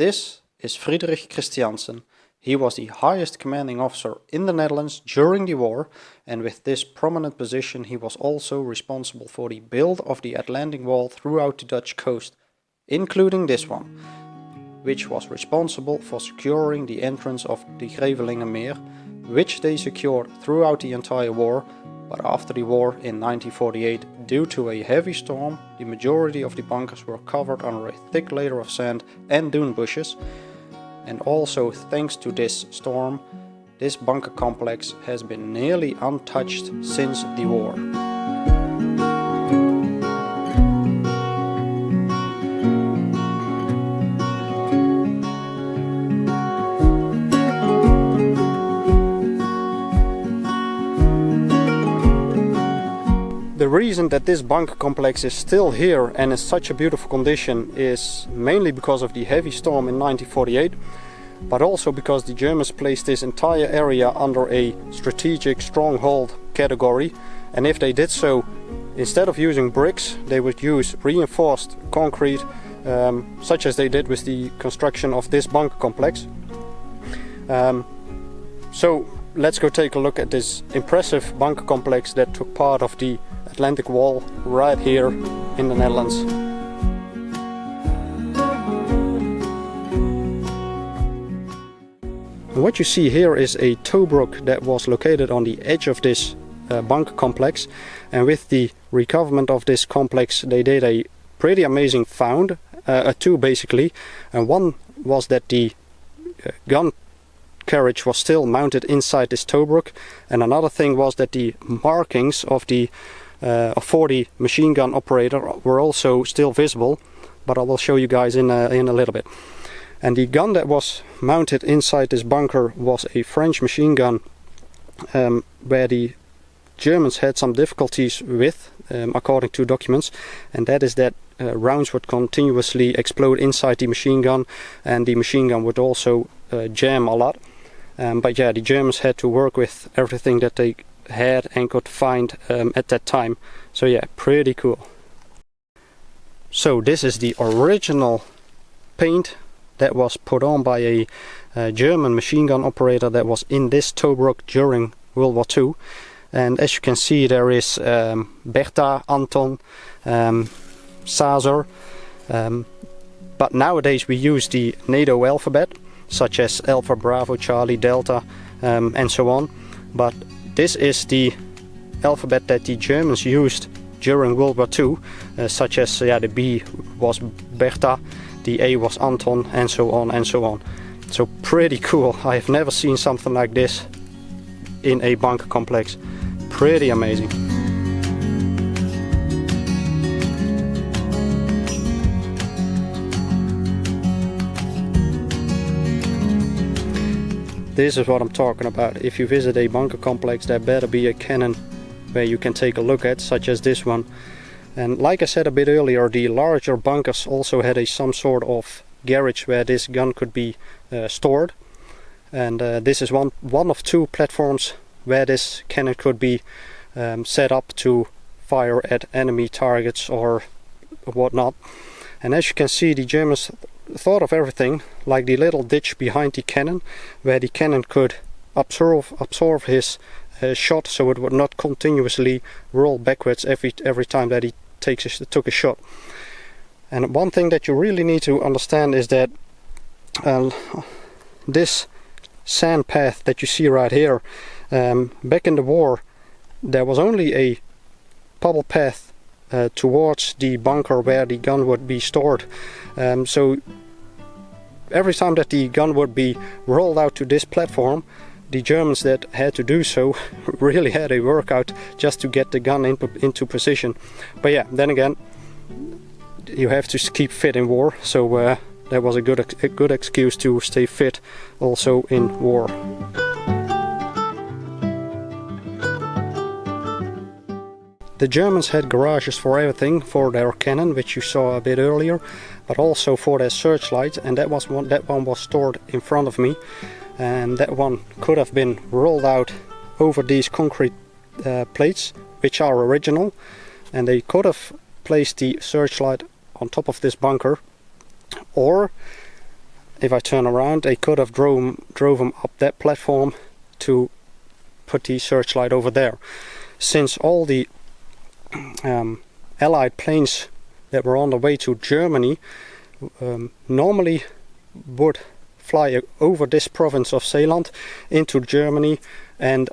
This is Friedrich Christiansen. He was the highest commanding officer in the Netherlands during the war, and with this prominent position he was also responsible for the build of the Atlantic Wall throughout the Dutch coast, including this one, which was responsible for securing the entrance of the Grevelingenmeer, which they secured throughout the entire war. But after the war in 1948, due to a heavy storm, the majority of the bunkers were covered under a thick layer of sand and dune bushes. And also thanks to this storm, this bunker complex has been nearly untouched since the war. The reason that this bunker complex is still here and in such a beautiful condition is mainly because of the heavy storm in 1948, but also because the Germans placed this entire area under a strategic stronghold category, and if they did so, instead of using bricks, they would use reinforced concrete, such as they did with the construction of this bunker complex. So let's go take a look at this impressive bunker complex that took part of the Atlantic Wall right here in the Netherlands. What you see here is a towbrook that was located on the edge of this bunker complex, and with the recoverment of this complex they did a pretty amazing found, two basically, and one was that the gun carriage was still mounted inside this towbrook, and another thing was that the markings of the 40 machine gun operator were also still visible, but I will show you guys in a little bit. And the gun that was mounted inside this bunker was a French machine gun, where the Germans had some difficulties with, according to documents, and that is that rounds would continuously explode inside the machine gun, and the machine gun would also jam a lot. But yeah, the Germans had to work with everything that they had and could find at that time. So yeah, pretty cool. So this is the original paint that was put on by a German machine gun operator that was in this towbrook during World War II. And as you can see, there is Bertha, Anton, Caesar, but nowadays we use the NATO alphabet, such as Alpha, Bravo, Charlie, Delta, and so on. But this is the alphabet that the Germans used during World War II, such as the B was Bertha, the A was Anton, and so on and so on. So pretty cool. I have never seen something like this in a bunker complex. Pretty amazing. This is what I'm talking about. If you visit a bunker complex, there better be a cannon where you can take a look at, such as this one. And like I said a bit earlier, the larger bunkers also had some sort of garage where this gun could be stored. And this is one of two platforms where this cannon could be set up to fire at enemy targets or whatnot. And as you can see, the Germans thought of everything, like the little ditch behind the cannon, where the cannon could absorb his shot, so it would not continuously roll backwards every time that he took a shot. And one thing that you really need to understand is that this sand path that you see right here, back in the war there was only a pebble path towards the bunker where the gun would be stored. So every time that the gun would be rolled out to this platform, the Germans that had to do so really had a workout just to get the gun into position. But yeah, then again, you have to keep fit in war, so that was a good excuse to stay fit also in war. The Germans had garages for everything, for their cannon, which you saw a bit earlier, but also for their searchlight, and that one was stored in front of me, and that one could have been rolled out over these concrete plates, which are original, and they could have placed the searchlight on top of this bunker, or if I turn around, they could have drove them up that platform to put the Searchlight over there. Since all the Allied planes that were on the way to Germany normally would fly over this province of Zeeland into Germany and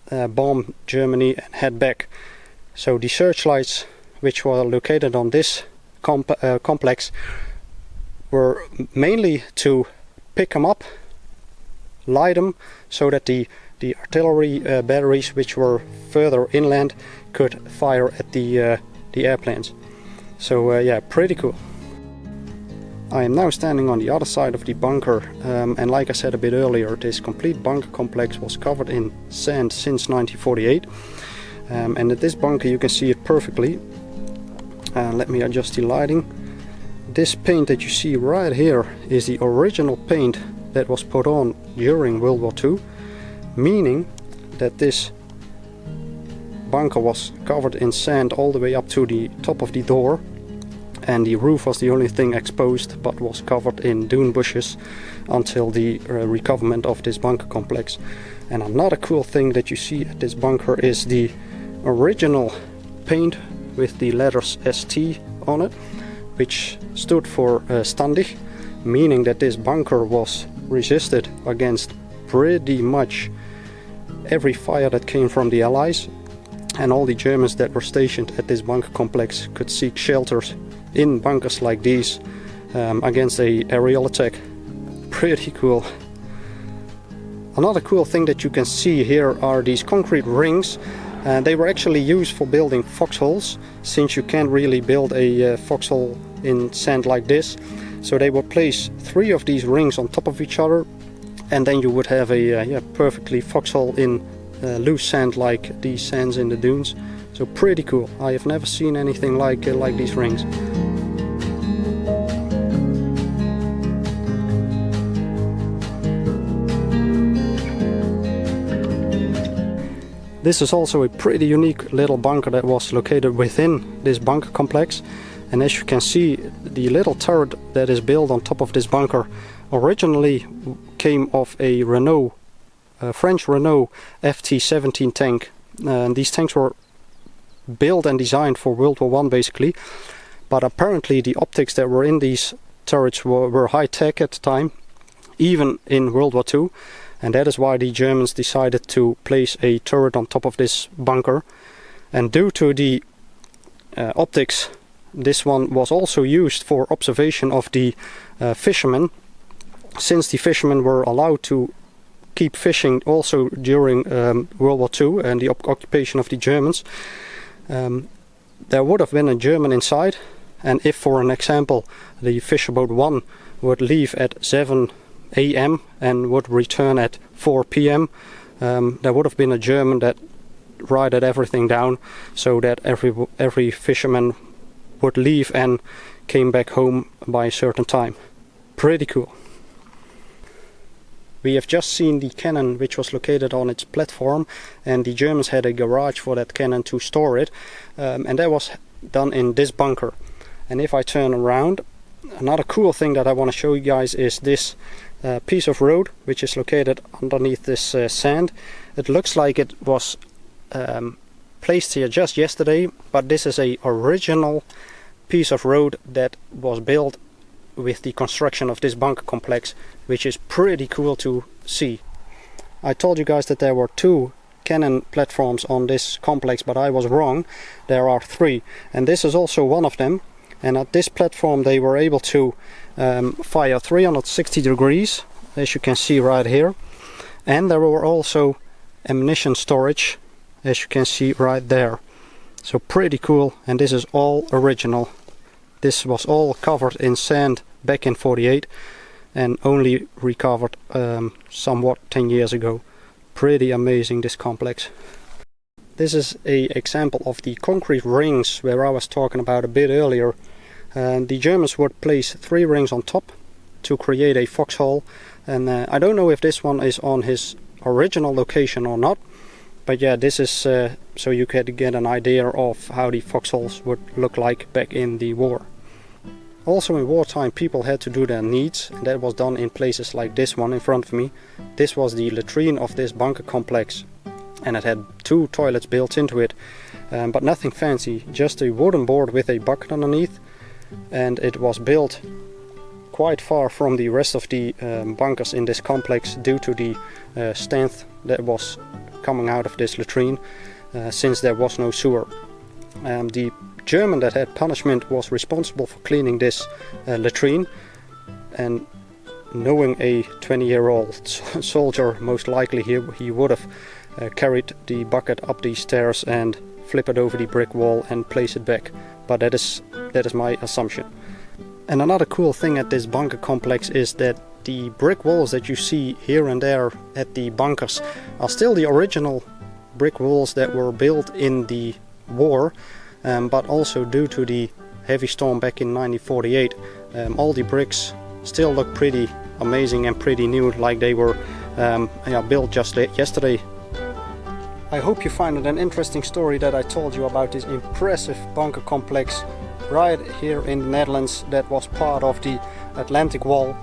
bomb Germany and head back. So the Searchlights, which were located on this complex, were mainly to pick them up, light them, so that the artillery batteries, which were further inland, could fire at the airplanes. So yeah, pretty cool. I am now standing on the other side of the bunker, and like I said a bit earlier, this complete bunker complex was covered in sand since 1948. And at this bunker you can see it perfectly. Let me adjust the lighting. This paint that you see right here is the original paint that was put on during World War II, meaning that this bunker was covered in sand all the way up to the top of the door, and the roof was the only thing exposed, but was covered in dune bushes until the recoverment of this bunker complex. And another cool thing that you see at this bunker is the original paint with the letters ST on it, which stood for standig, meaning that this bunker was resisted against pretty much every fire that came from the Allies, and all the Germans that were stationed at this bunker complex could seek shelters in bunkers like these against a aerial attack. Pretty cool. Another cool thing that you can see here are these concrete rings. They were actually used for building foxholes, since you can't really build a foxhole in sand like this. So they would place 3 of these rings on top of each other, and then you would have a perfectly foxhole in loose sand like these sands in the dunes. So pretty cool. I have never seen anything like these rings. This is also a pretty unique little bunker that was located within this bunker complex. And as you can see, the little turret that is built on top of this bunker originally came off a French Renault FT-17 tank. And these tanks were built and designed for World War I basically. But apparently the optics that were in these turrets were high-tech at the time, even in World War II. And that is why the Germans decided to place a turret on top of this bunker. And due to the optics, this one was also used for observation of the fishermen, since the fishermen were allowed to keep fishing also during World War II and the occupation of the Germans. There would have been a German inside, and if, for an example, the fisher boat 1 would leave at 7 AM and would return at 4 PM, there would have been a German that righted everything down so that every fisherman would leave and came back home by a certain time. Pretty cool. We have just seen the cannon, which was located on its platform, and the Germans had a garage for that cannon to store it, and that was done in this bunker. And if I turn around, another cool thing that I want to show you guys is this piece of road, which is located underneath this sand. It looks like it was placed here just yesterday, but this is a original piece of road that was built with the construction of this bunker complex, which is pretty cool to see. I told you guys that there were 2 cannon platforms on this complex, but I was wrong. There are 3, and this is also one of them. And at this platform they were able to fire 360 degrees, as you can see right here. And there were also ammunition storage, as you can see right there. So pretty cool, and this is all original. This was all covered in sand back in 48 and only recovered somewhat 10 years ago. Pretty amazing, this complex. This is an example of the concrete rings where I was talking about a bit earlier. The Germans would place 3 rings on top to create a foxhole, and I don't know if this one is on his original location or not, but yeah, this is so you could get an idea of how the foxholes would look like back in the war. Also in wartime people had to do their needs, and that was done in places like this one in front of me. This was the latrine of this bunker complex, and it had 2 toilets built into it, but nothing fancy, just a wooden board with a bucket underneath, and it was built quite far from the rest of the bunkers in this complex due to the stench that was coming out of this latrine, since there was no sewer. The German that had punishment was responsible for cleaning this latrine, and knowing a 20-year-old soldier, most likely he would have carried the bucket up these stairs and flip it over the brick wall and place it back, but that is my assumption. And another cool thing at this bunker complex is that the brick walls that you see here and there at the bunkers are still the original brick walls that were built in the war, but also due to the heavy storm back in 1948, all the bricks still look pretty amazing and pretty new, like they were built just yesterday. I hope you find it an interesting story that I told you about this impressive bunker complex right here in the Netherlands that was part of the Atlantic Wall.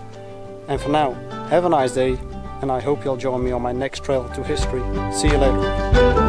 And for now, have a nice day, and I hope you'll join me on my next trail to history. See you later.